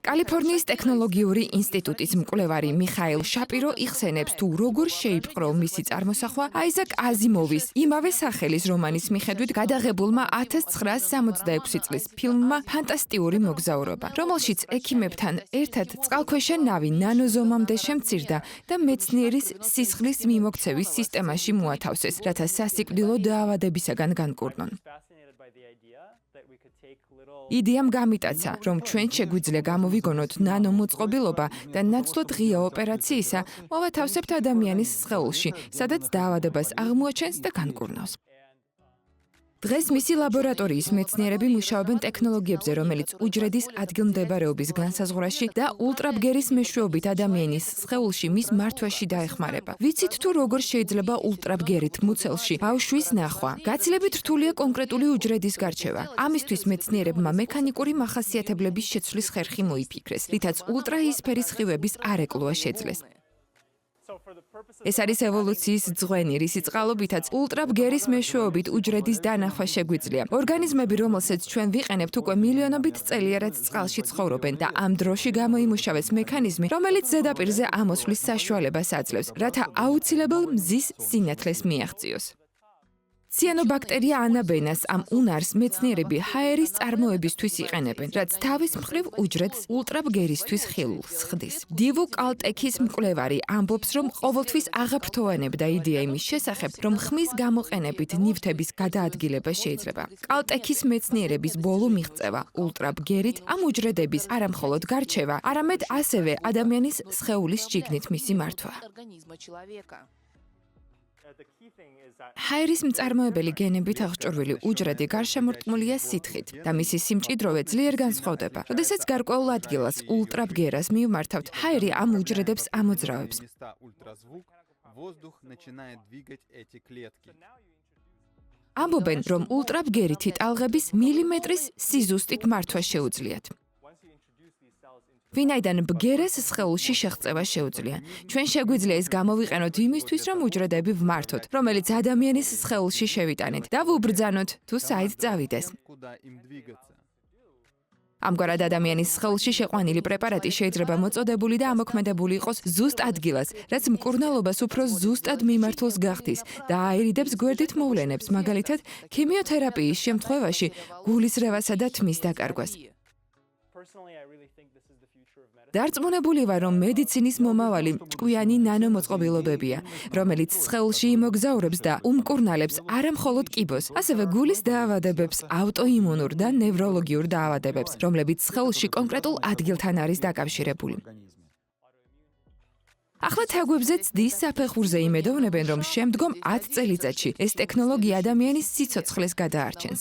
კალიფორნიის ტექნოლოგიური ინსტიტუტის მკვლევარი მიხაილ შაპირო იხსენებს თუ როგორ შეიპყრო მისი წარმოსახვა აიზაკ აზიმოვის იმავე სახელის რომანის მიხედვით გადაღებულმა 1966 წლის ფილმმა ფანტასტიკური მოგზაურობა, რომელშიც ექიმებთან ერთად წყალქვეშა ნავი ნანოზომამდე შემცირდა და მეცნიერის სისხლის მიმოქცევის სისტემაში მოათავსეს, რათა სასიკვდილო დაავადებისაგან განკურნონ. იდეამ გამიტაცა, რომ ჩვენ შეგვიძლია გამოვიგონოთ ნანომოწყობილობა და ნაცვლად ღია ოპერაციისა მოვათავსებთ ადამიანის სხეულში, სადაც დაავადებას აღმოაჩენს და განკურნავს. დღეს მისი ლაბორატორიის მეცნიერები მუშაობენ ტექნოლოგიებზე, რომელიც უჯრედის ადგილმდებარეობის განსაზღვრაში და ულტრაბგერის მეშვეობით ადამიანის სხეულში მის მართვაში დაეხმარება. ვიცით თუ როგორ შეიძლება ულტრაბგერით მუცელში ბავშვის ნახვა. გაცილებით რთულია კონკრეტული უჯრედის გარჩევა. ამისთვის მეცნიერებმა მექანიკური მახასიათებლების შეცვლის ხერხი მოიფიქრეს, რითაც ულტრაისფერის სხივების არეკლოა შეძლეს. ეს არის ევოლუციის ძღვენი, რისი წყალობითაც ულტრაბგერის მეშვეობით უჯრედის დანახვა შეგვიძლია. ორგანიზმები, რომელსაც ჩვენ ვიყენებთ, უკვე მილიონობით წელია, რაც წყალში ცხოვრობენ და ამ დროში გამოიმუშავეს მექანიზმი, რომელიც ზედაპირზე ამოსვლის საშუალებას აძლევს, რათა აუცილებელ მზის სინათლეს მიაღწიოს. ციანობაქტერია ანაბენას ამ უნარს მეცნიერები ჰაერის წარმოებისთვის იყენებენ, რაც თავის მხრივ უჯრედს ულტრაბგერისთვის ხილულს ხდის. დივუ კალტექის მკვლევარი ამბობს, რომ ყოველთვის აღაფრთოვანებდა იდეა იმის შესახებ, რომ ხმის გამოყენებით ნივთების გადაადგილება შეიძლება. კალტექის მეცნიერების ბოლო მიღწევა ულტრაბგერით ამ უჯრედების არა მხოლოდ გარჩევა, არამედ ასევე ადამიანის სხეულის შიგნით მისი მართვა. ჰაერის მწარმოებელი გენებით აღჭურვილი უჯრედი გარშემორტყმულია სითხით და მისი სიმჭიდროვე ძლიერ განსხვავდება. როდესაც გარკვეულ ადგილას ულტრაბგერას მივმართავთ, ჰაერი ამ უჯრედებს ამოძრავებს. ამბობენ, რომ ულტრაბგერითი ტალღების მილიმეტრის სიზუსტით მართვა შეუძლიათ. ვინაიდან ბგერას სხეულში შეღწევა შეუძლია. ჩვენ შეგვიძლია ეს გამოვიყენოთ იმისთვის, რომ უჯრედები ვმართოთ, რომელიც ადამიანის სხეულში შევიტანეთ და ვუბრძანოთ, თუ საით წავიდეს. ამგვარად ადამიანის სხეულში შეყვანილი პრეპარატი შეიძლება მოწოდებული და ამოქმედებული იყოს ზუსტ ადგილას, რაც მკურნალობას უფრო ზუსტად მიმართულს გახდის და აერიდებს გვერდით მოვლენებს, მაგალითად, ქიმიოთერაპიის შემთხვევაში გულისრევასა და თმის დაკარგვას. დარწმუნებული ვარ, რომ მედიცინის მომავალი ჭკვიანი ნანომოწყობილობებია, რომელიც სხეულში იმოგზაურებს და უმკურნალებს არა მხოლოდ კიბოს, ასევე გულის დაავადებებს, აუტოიმუნურ და ნევროლოგიურ დაავადებებს, რომლებიც სხეულში კონკრეტულ ადგილთან არის დაკავშირებული. ახლა თაგვებზე ცდის საფეხურზე იმედოვნებენ, რომ შემდგომ 10 წელიწადში ეს ტექნოლოგია ადამიანის სიცოცხლეს გადაარჩენს.